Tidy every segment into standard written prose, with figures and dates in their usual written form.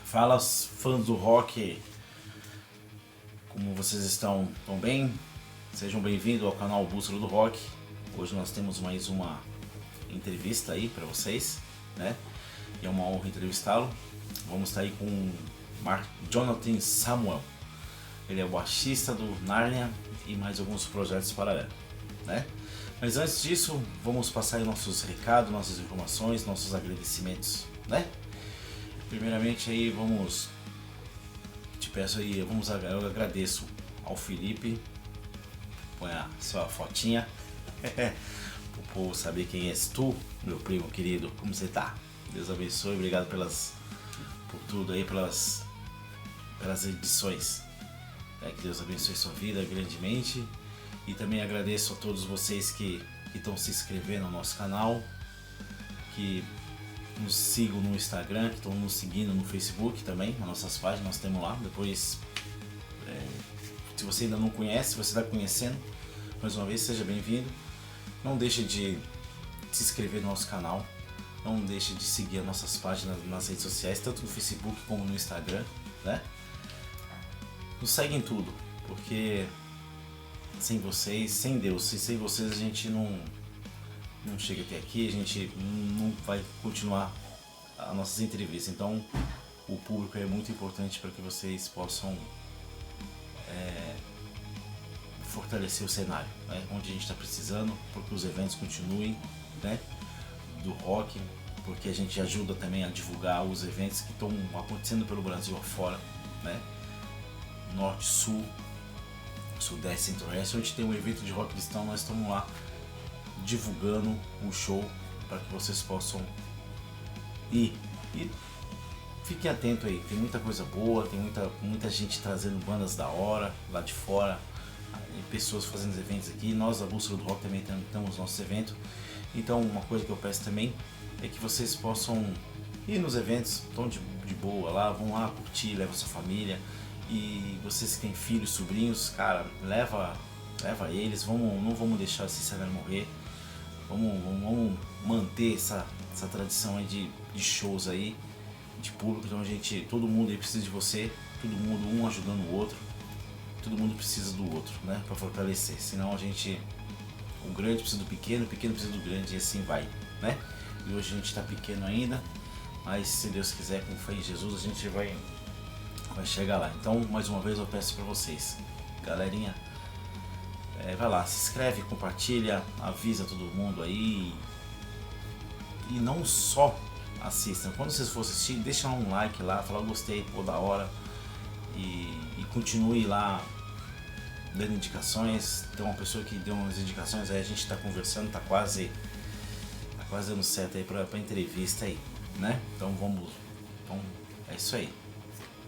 Fala, fãs do rock, como vocês estão? Tão bem? Sejam bem-vindos ao canal Bússola do Rock. Hoje nós temos mais uma entrevista aí para vocês, né? E é uma honra entrevistá-lo. Vamos estar aí com o Jonatan Samuelsson. Ele é o baixista do Narnia e mais alguns projetos paralelos, né? Mas antes disso, vamos passar aí nossos recados, nossas informações, nossos agradecimentos, né? Primeiramente aí te peço aí, eu agradeço ao Felipe, põe a sua fotinha, pro povo saber quem és tu, meu primo querido, como você tá? Deus abençoe, obrigado por tudo aí, pelas edições, que Deus abençoe sua vida grandemente, e também agradeço a todos vocês que estão se inscrevendo no nosso canal, que nos sigam no Instagram, que estão nos seguindo no Facebook também, nas nossas páginas, nós temos lá. Depois, se você ainda não conhece, se você está conhecendo, mais uma vez, seja bem-vindo. Não deixe de se inscrever no nosso canal, não deixe de seguir as nossas páginas nas redes sociais, tanto no Facebook como no Instagram, né? Nos segue em tudo, porque sem vocês, sem Deus, sem vocês a gente não chega até aqui, a gente não vai continuar as nossas entrevistas. Então o público é muito importante para que vocês possam fortalecer o cenário, né? Onde a gente está precisando, porque os eventos continuem, né? Do rock, porque a gente ajuda também a divulgar os eventos que estão acontecendo pelo Brasil afora, né? Norte, Sul, Sudeste, Centro-Oeste, onde tem um evento de rock cristão, nós estamos lá divulgando o show para que vocês possam ir. E fiquem atentos aí, tem muita coisa boa, tem muita gente trazendo bandas da hora lá de fora, pessoas fazendo eventos aqui. Nós da Bússola do Rock também temos nossos eventos. Então uma coisa que eu peço também é que vocês possam ir nos eventos, estão de boa lá, vão lá curtir, leva sua família. E vocês que têm filhos, sobrinhos, cara, leva eles, não vamos deixar esse cenário morrer. Vamos manter essa tradição aí de shows aí, de público. Então todo mundo aí precisa de você, todo mundo um ajudando o outro, todo mundo precisa do outro, né, para fortalecer. Senão o grande precisa do pequeno, o pequeno precisa do grande, e assim vai, né? E hoje a gente está pequeno ainda, mas se Deus quiser, com fé em Jesus, a gente vai chegar lá. Então mais uma vez eu peço para vocês, galerinha, vai lá, se inscreve, compartilha, avisa todo mundo aí. E não só assistam, quando vocês for assistir, deixa um like lá, fala gostei, pô, da hora. E continue lá dando indicações. Tem uma pessoa que deu umas indicações, aí a gente tá conversando, tá quase dando certo aí pra entrevista aí, né? Então é isso aí.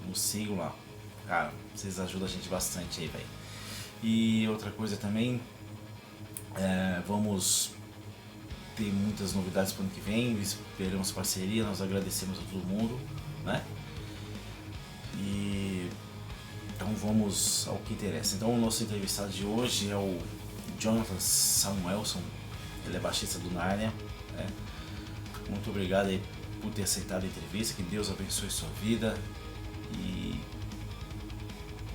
Nos sigam lá, cara, vocês ajudam a gente bastante aí, velho. E outra coisa também, vamos ter muitas novidades para o ano que vem, esperamos parceria, nós agradecemos a todo mundo, né? E então vamos ao que interessa. Então o nosso entrevistado de hoje é o Jonatan Samuelsson, ele é baixista do Narnia, né? Muito obrigado aí por ter aceitado a entrevista, que Deus abençoe sua vida. E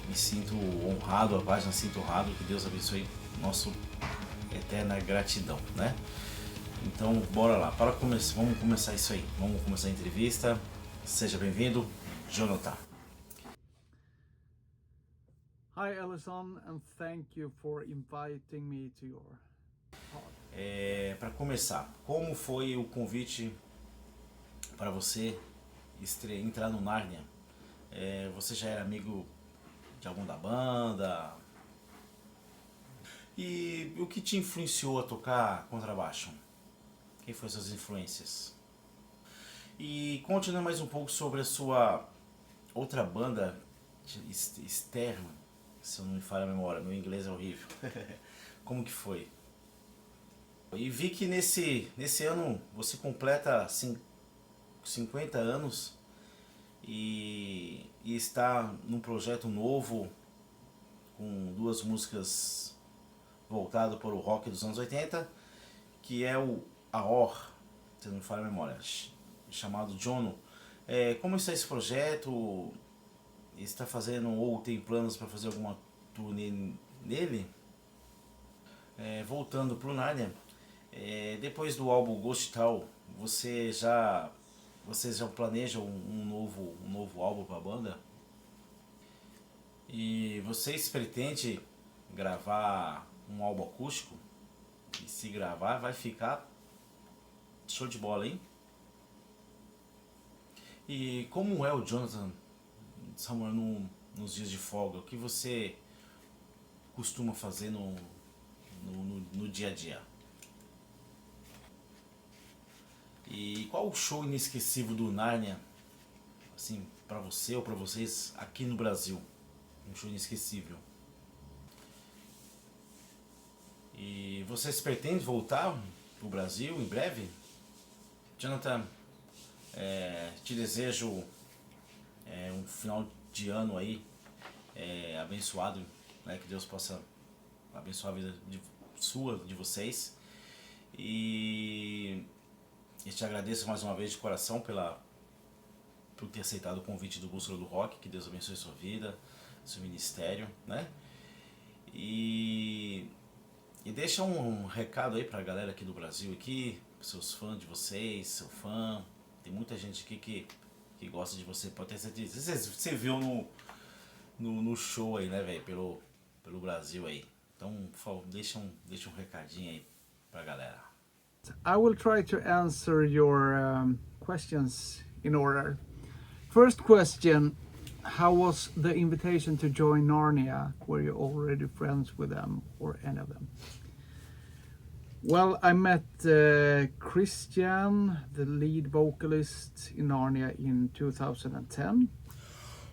me sinto honrado, a página sinto honrado, que Deus abençoe nosso eterna gratidão, né? Então bora lá, vamos começar isso aí, vamos começar a entrevista. Seja bem-vindo, Jonatan. Hi Ellison, and thank you for inviting me to your pod. Para começar, como foi o convite para você entrar no Narnia? Você já era amigo de algum da banda? E o que te influenciou a tocar contrabaixo? Quem foram suas influências? E conte-nos mais um pouco sobre a sua outra banda externa, se eu não me falha a memória, meu inglês é horrível. Como que foi? E vi que nesse ano você completa 50 anos e está num projeto novo com duas músicas voltadas para o rock dos anos 80 que é o AOR, se não me falha a memória, chamado Jono. Como está esse projeto? Está fazendo ou tem planos para fazer alguma turnê nele? Voltando pro Narnia, depois do álbum Ghost Town, vocês já planejam um novo álbum para a banda? E vocês pretendem gravar um álbum acústico? E se gravar, vai ficar show de bola, hein? E como é o Jonatan Samuelsson nos dias de folga? O que você costuma fazer no dia a dia? E qual o show inesquecível do Narnia, assim, para você ou para vocês aqui no Brasil? Um show inesquecível. E vocês pretendem voltar pro Brasil em breve? Jonatan, te desejo um final de ano aí abençoado, né? Que Deus possa abençoar a vida de vocês. E te agradeço mais uma vez de coração por ter aceitado o convite do Bússola do Rock. Que Deus abençoe sua vida, seu ministério, né? E deixa um recado aí pra galera aqui do Brasil, aqui, seus fãs de vocês, seu fã. Tem muita gente aqui que gosta de você, pode ter certeza. Você viu no show aí, né, velho, pelo Brasil aí. Então, por favor, deixa um recadinho aí pra galera. I will try to answer your questions in order. First question, how was the invitation to join Narnia? Were you already friends with them or any of them? Well, I met Christian, the lead vocalist in Narnia, in 2010.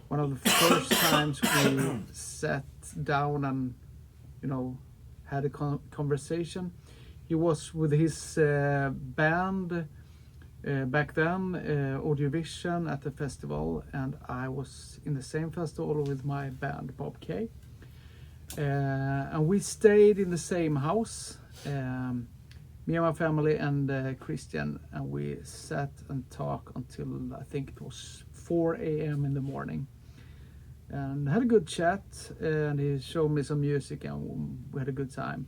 One of the first times we sat down and, had a conversation. He was with his band back then, Audiovision, at the festival, and I was in the same festival with my band, Bob K. And we stayed in the same house, me and my family and Christian, and we sat and talked until I think it was 4 a.m. in the morning. And had a good chat, and he showed me some music, and we had a good time.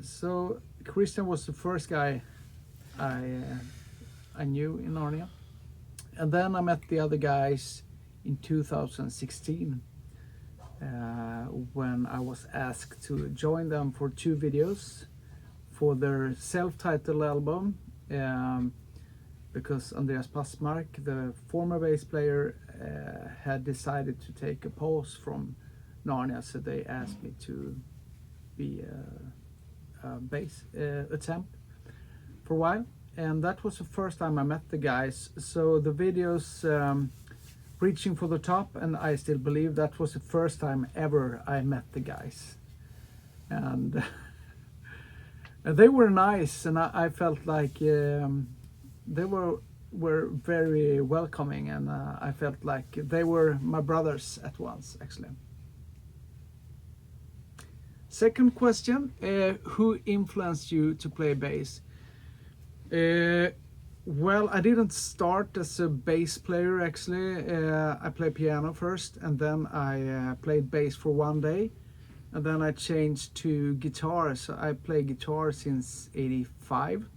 So Christian was the first guy I knew in Narnia, and then I met the other guys in 2016 when I was asked to join them for 2 videos for their self-titled album, because Andreas Passmark, the former bass player, had decided to take a pause from Narnia, so they asked me to be a bass attempt for a while, and that was the first time I met the guys. So the videos Reaching for the Top, and I Still Believe, that was the first time ever I met the guys, and they were nice, and I felt like they were very welcoming, and I felt like they were my brothers at once, actually. Second question, who influenced you to play bass? Well, I didn't start as a bass player, actually. I played piano first, and then I played bass for one day, and then I changed to guitar. So I play guitar since '85.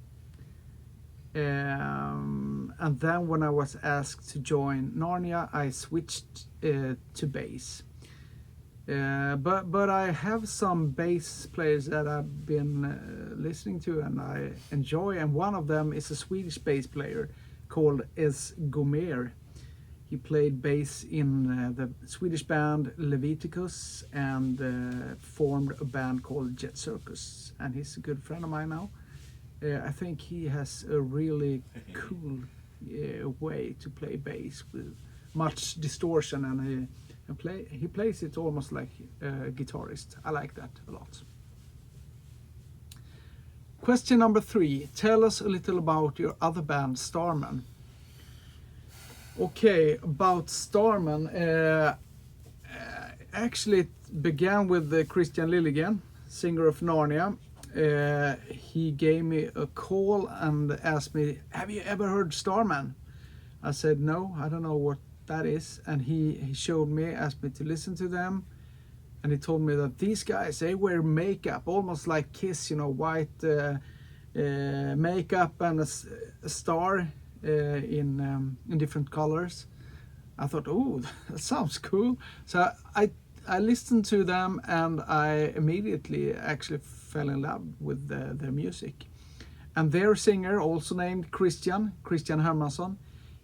And then when I was asked to join Narnia, I switched to bass. But I have some bass players that I've been listening to and I enjoy, and one of them is a Swedish bass player called Es Gomer. He played bass in the Swedish band Leviticus and formed a band called Jet Circus, and he's a good friend of mine now. I think he has a really cool way to play bass with much distortion, and he plays it almost like a guitarist. I like that a lot. Question number 3. Tell us a little about your other band, Starman. Okay, about Starman. Actually, it began with Christian Lilligan, singer of Narnia. he gave me a call and asked me, "Have you ever heard Starman?" I said, "No, I don't know what that is." And he showed me, asked me to listen to them, and he told me that these guys, they wear makeup almost like Kiss, white makeup and a star in different colors. I thought, oh, that sounds cool. So I listened to them, and I immediately actually fell in love with their music. And their singer, also named Christian Hermansson,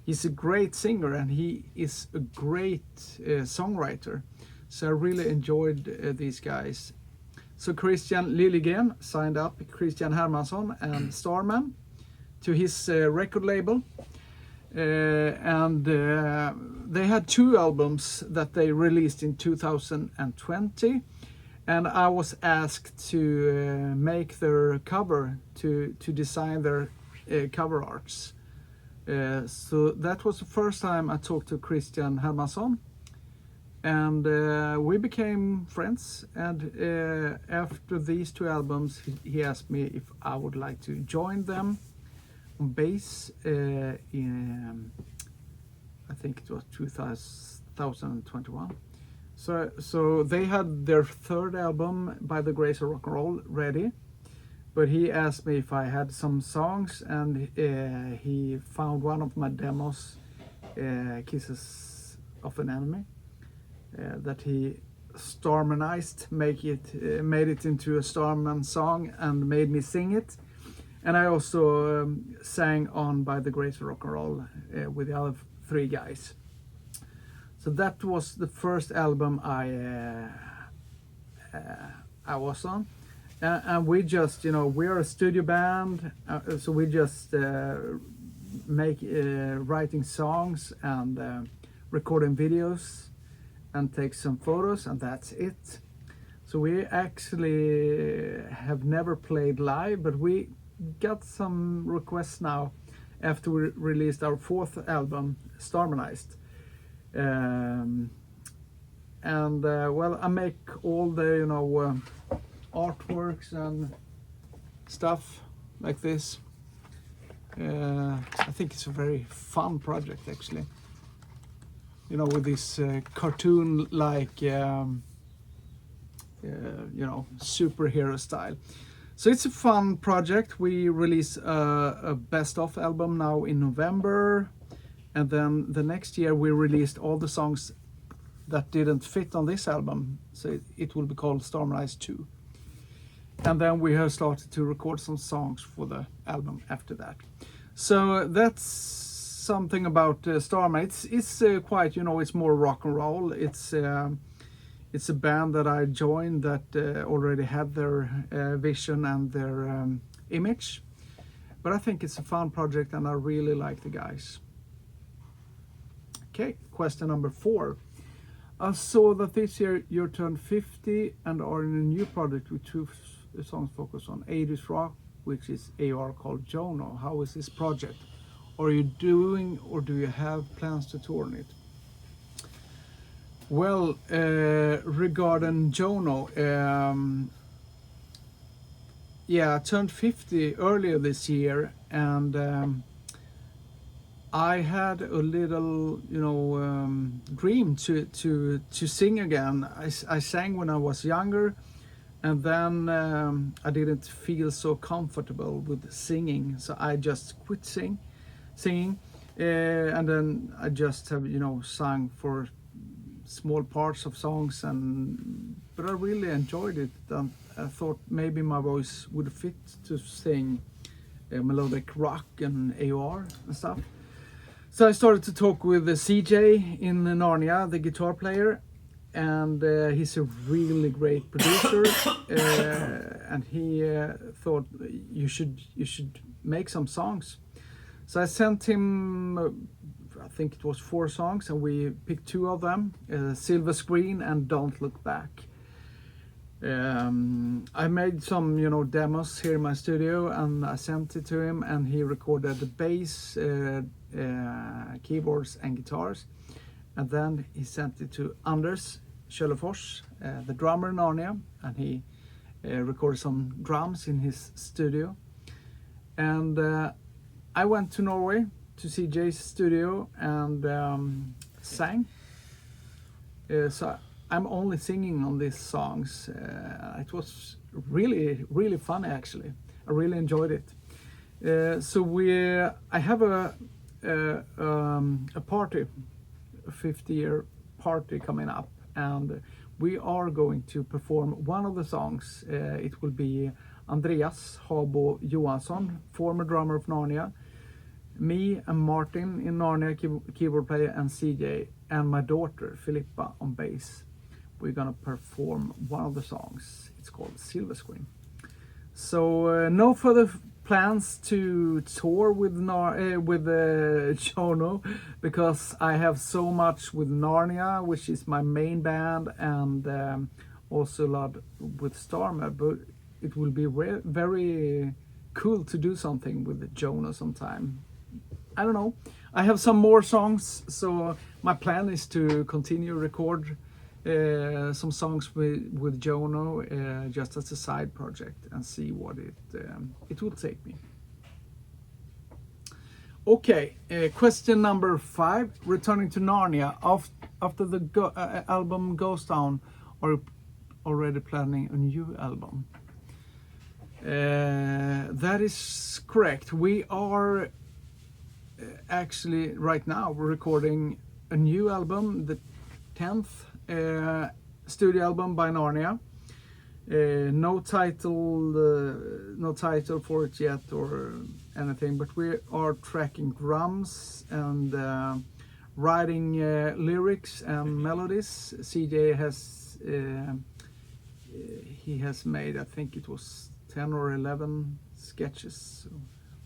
he's a great singer, and he is a great songwriter. So I really enjoyed these guys. So Christian Liljegren signed up Christian Hermansson and Starman to his record label. And they had 2 albums that they released in 2020, and I was asked to make their cover, to design their cover arts. So that was the first time I talked to Christian Hermansson, and we became friends. And after these 2 albums, he asked me if I would like to join them on bass in, I think it was 2021. So they had their 3rd album, By the Grace of Rock and Roll, ready, but he asked me if I had some songs, and he found one of my demos, Kisses of an Enemy, that he Starmanized, made it into a Starman song and made me sing it. And I also sang on By the Grace of Rock and Roll with the other 3 guys. So that was the first album I was on. And we just, we are a studio band, so we just writing songs and recording videos and take some photos, and that's it. So we actually have never played live, but we got some requests now after we released our 4th album, Starmanized. Well, I make all the artworks and stuff like this. I think it's a very fun project, actually, with this cartoon like superhero style. So it's a fun project. We release a best-of album now in November, and then the next year we released all the songs that didn't fit on this album, so it will be called Starmanized 2. And then we have started to record some songs for the album after that. So that's something about Starman. It's quite, it's more rock and roll. It's a band that I joined that already had their vision and their image. But I think it's a fun project, and I really like the guys. Okay, question number 4. I saw that this year you turned 50 and are in a new project with 2 songs focused on 80s rock, which is AR called Jono. How is this project? Are you doing, or do you have plans to tour on it? Well, regarding Jono, I turned 50 earlier this year, and I had a little, dream to sing again. I sang when I was younger, and then I didn't feel so comfortable with singing, so I just quit singing, and then I just have, sung for small parts of songs, but I really enjoyed it. And I thought maybe my voice would fit to sing melodic rock and AOR and stuff. So I started to talk with CJ in Narnia, the guitar player, and he's a really great producer. And he thought you should make some songs. So I sent him, I think it was 4 songs, and we picked 2 of them, Silver Screen and Don't Look Back. I made some, demos here in my studio, and I sent it to him, and he recorded the bass, keyboards and guitars. And then he sent it to Anders Kjellefors, the drummer in Narnia, and he recorded some drums in his studio. And I went to Norway to see Jay's studio and sang. So I'm only singing on these songs. It was really, really fun actually. I really enjoyed it. I have a party, a 50-year party coming up, and we are going to perform one of the songs. It will be Andreas Habo Johansson, former drummer of Narnia, me and Martin in Narnia, keyboard player, and CJ, and my daughter Filippa on bass. We're gonna perform one of the songs. It's called Silver Screen. So no further plans to tour with Jono, because I have so much with Narnia, which is my main band, and also a lot with Starmer. But it will be very cool to do something with Jono sometime. I don't know. I have some more songs, so my plan is to continue record some songs with Jono just as a side project and see what it will take me. Okay, question number 5. Returning to Narnia after the album goes down, or already planning a new album? That is correct. We are actually right now we're recording a new album, the 10th studio album by Narnia. No title for it yet or anything, but we are tracking drums and writing lyrics and melodies. CJ has he has made, I think it was 10 or 11 sketches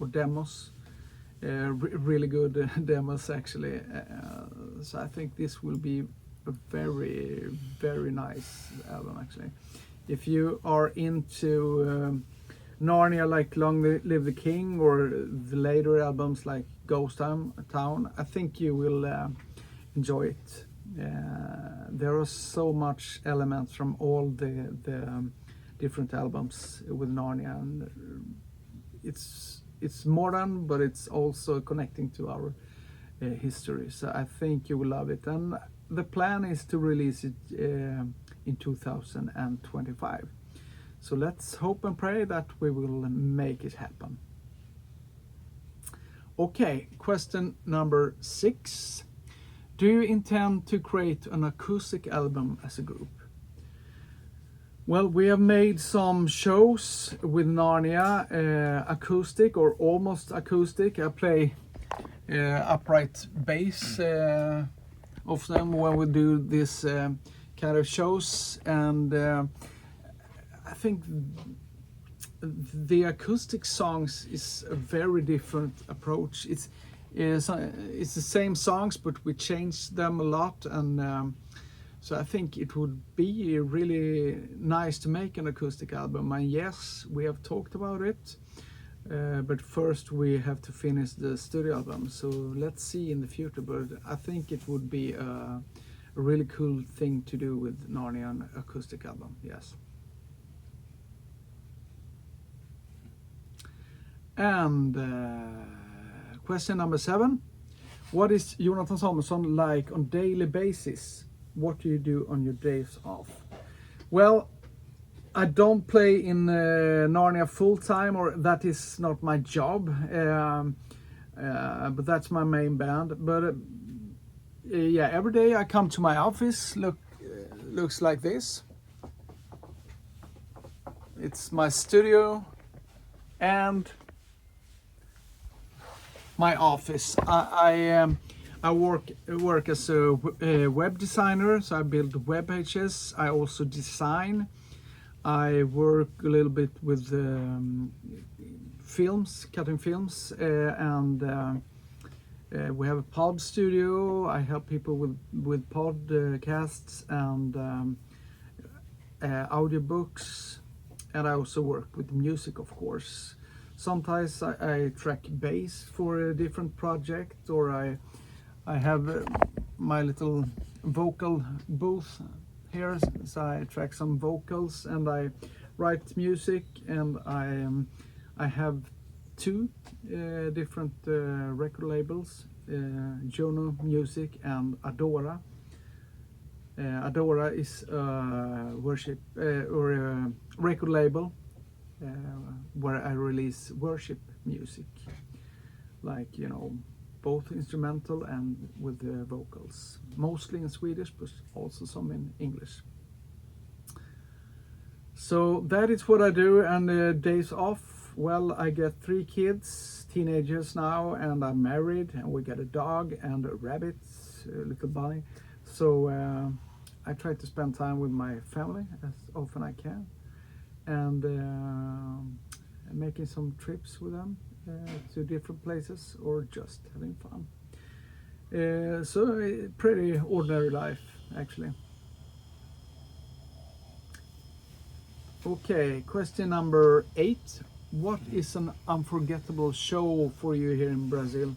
or demos, really good demos actually. So I think this will be a very nice album actually. If you are into Narnia, like Long Live the King, or the later albums like Ghost Town, I think you will enjoy it. There are so much elements from all the different albums with Narnia, and it's modern, but it's also connecting to our history. So I think you will love it, and the plan is to release it in 2025. So let's hope and pray that we will make it happen. Okay, question number 6. Do you intend to create an acoustic album as a group? Well, we have made some shows with Narnia, acoustic or almost acoustic. I play upright bass often when we do this kind of shows, and I think the acoustic songs is a very different approach. It's the same songs, but we changed them a lot, and so I think it would be really nice to make an acoustic album. And yes, we have talked about it, but first we have to finish the studio album. So let's see in the future, but I think it would be a really cool thing to do with Narnia, an acoustic album, yes. And question number 7. What is Jonatan Samuelsson like on daily basis? What do you do on your days off? Well, I don't play in Narnia full time, or that is not my job, but that's my main band. But yeah, every day I come to my office. Looks like this. It's my studio and my office. I work as a web designer, so I build web pages. I also design. I work a little bit with films, cutting films, and we have a pod studio. I help people with podcasts and audiobooks, and I also work with music, of course. Sometimes I track bass for a different project, or I have my little vocal booth here, so I track some vocals, and I write music, and I have two different record labels, Juno Music and Adora. Adora is a worship or a record label where I release worship music, like, you know, both instrumental and with the vocals, mostly in Swedish, but also some in English. So that is what I do. And days off, well, I get 3 kids, teenagers now, and I'm married, and we got a dog and a rabbit, a little bunny. So I try to spend time with my family as often I can, and making some trips with them to different places, or just having fun. So a pretty ordinary life, actually. Okay, question number 8. What is an unforgettable show for you here in Brazil?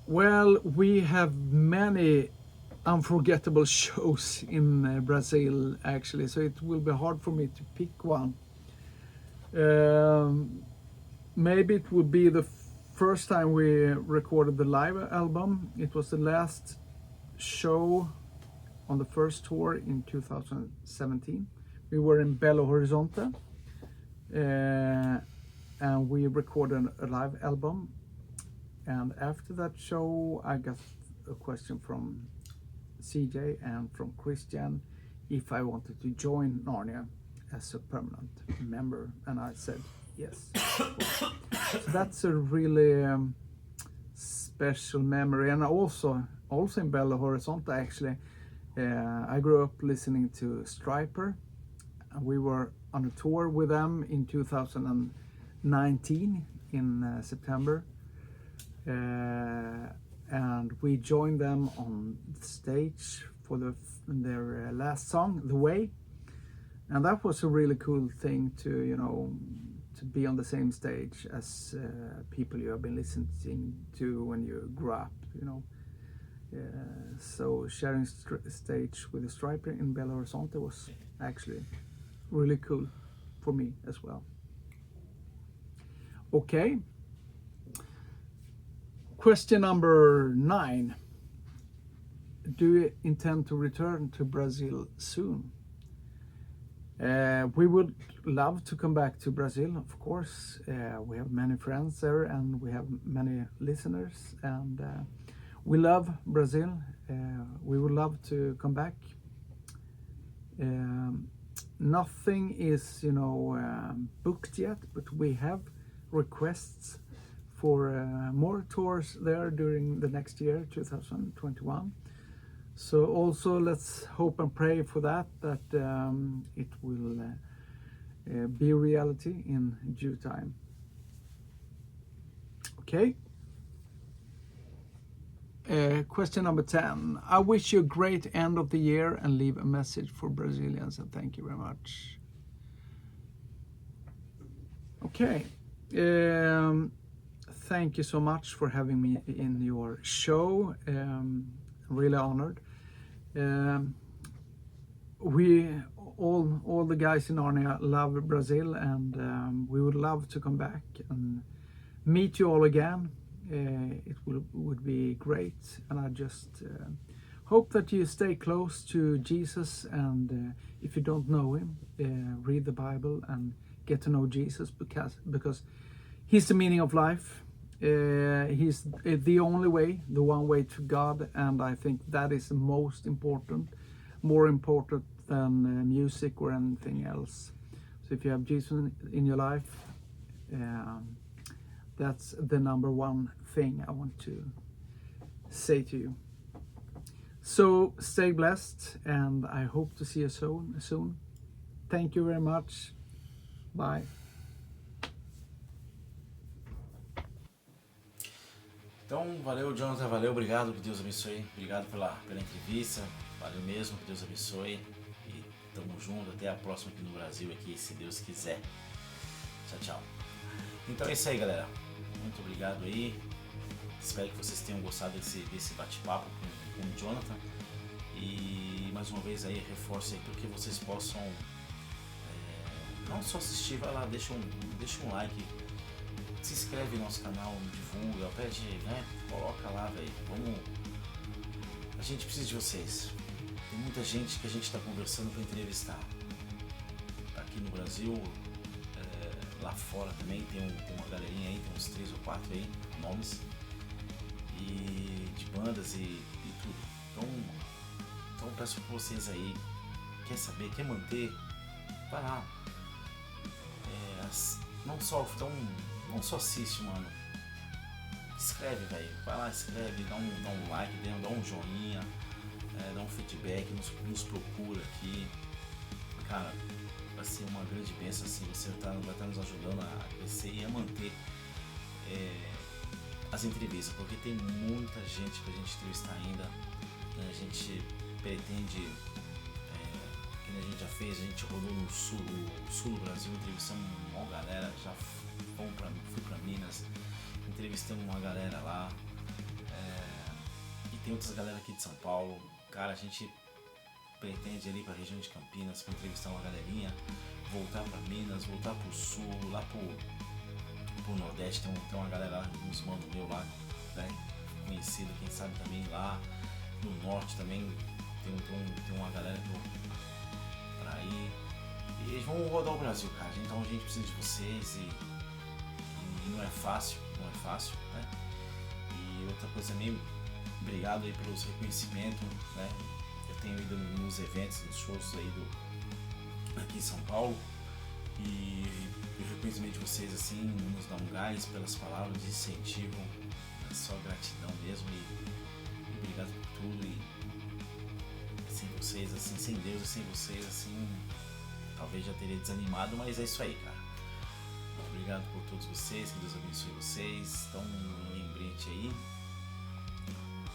Well, we have many unforgettable shows in Brazil, actually, so it will be hard for me to pick one. Maybe it would be the first time we recorded the live album. It was the last show on the first tour in 2017. We were in Belo Horizonte, and we recorded a live album. And after that show, I got a question from CJ and from Christian if I wanted to join Narnia as a permanent member, and I said yes. So that's a really special memory. And also in Belo Horizonte, actually, I grew up listening to Striper, and we were on a tour with them in 2019 in September. And we joined them on the stage for their last song, The Way, and that was a really cool thing to, you know, to be on the same stage as people you have been listening to when you grew up, you know. So sharing stage with the Striper in Belo Horizonte was actually really cool for me as well. Okay. Question number 9. Do you intend to return to Brazil soon? We would love to come back to Brazil, of course. We have many friends there, and we have many listeners, and we love Brazil. We would love to come back. Nothing is, you know, booked yet, but we have requests for more tours there during the next year, 2021. So also let's hope and pray for that it will be reality in due time. Okay. Question number 10. I wish you a great end of the year and leave a message for Brazilians, and thank you very much. Okay. Thank you so much for having me in your show. Really honored. We all the guys in Narnia love Brazil, and we would love to come back and meet you all again. It would be great, and I just hope that you stay close to Jesus, and if you don't know him, read the Bible and get to know Jesus, because he's the meaning of life. He's the only way, the one way to God, and I think that is the most important, more important than music or anything else. So if you have Jesus in your life, that's the number one thing I want to say to you. So stay blessed, and I hope to see you soon. Thank you very much. Bye. Então, valeu, Jonathan, valeu, obrigado, que Deus abençoe, obrigado pela entrevista, valeu mesmo, que Deus abençoe, e tamo junto, até a próxima aqui no Brasil, aqui, se Deus quiser. Tchau, tchau. Então é isso aí, galera, muito obrigado aí, espero que vocês tenham gostado desse bate-papo com o Jonathan, e mais uma vez aí, reforço aí para que vocês possam não só assistir, vai lá, deixa um like, se inscreve no nosso canal, divulga, pede, né? Coloca lá, velho. Vamos. A gente precisa de vocês. Tem muita gente que a gente está conversando para entrevistar. Aqui no Brasil, lá fora também tem uma galerinha aí, tem uns 3 ou 4 aí, nomes. E de bandas e tudo. Então peço para vocês aí, quer saber, quer manter, vai lá. Não só assiste, mano. Escreve, velho. Vai lá, escreve, dá um like, dá um joinha, dá um feedback, nos procura aqui. Cara, vai ser uma grande bênção assim, você vai estar nos ajudando a crescer e a manter as entrevistas, porque tem muita gente pra gente entrevistar ainda. A gente pretende, que a gente já fez, a gente rodou no sul do Brasil, entrevistamos uma galera, já fui pra Minas, entrevistamos uma galera lá, e tem outras galera aqui de São Paulo. Cara, a gente pretende ali pra região de Campinas, pra entrevistar uma galerinha, voltar pra Minas, voltar pro sul, lá pro Nordeste, tem uma galera lá, uns manos meu lá, né, conhecido, quem sabe também lá no Norte também, tem uma galera pra ir, e eles vão rodar o Brasil, cara, então a gente precisa de vocês e não é fácil, né, e outra coisa também, obrigado aí pelos reconhecimentos, né, eu tenho ido nos eventos, nos shows aí aqui em São Paulo, e o reconhecimento de vocês assim nos dá um gás pelas palavras de incentivo, é só gratidão mesmo e obrigado por tudo. E sem vocês, assim, sem Deus e sem vocês, assim, talvez já teria desanimado, mas é isso aí, cara. Obrigado por todos vocês, que Deus abençoe vocês. Então, um lembrete aí,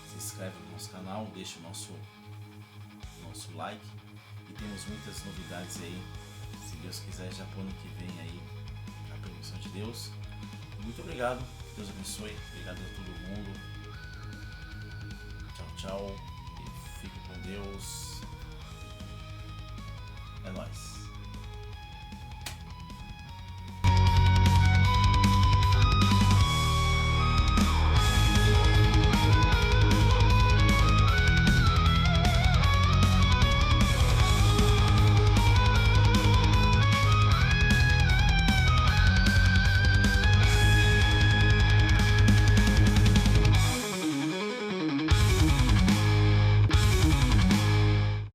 se inscreve no nosso canal, deixa o nosso like, e temos muitas novidades aí, se Deus quiser, já pro ano que vem aí, com a permissão de Deus. Muito obrigado, Deus abençoe, obrigado a todo mundo, tchau, e fique com Deus, é nóis.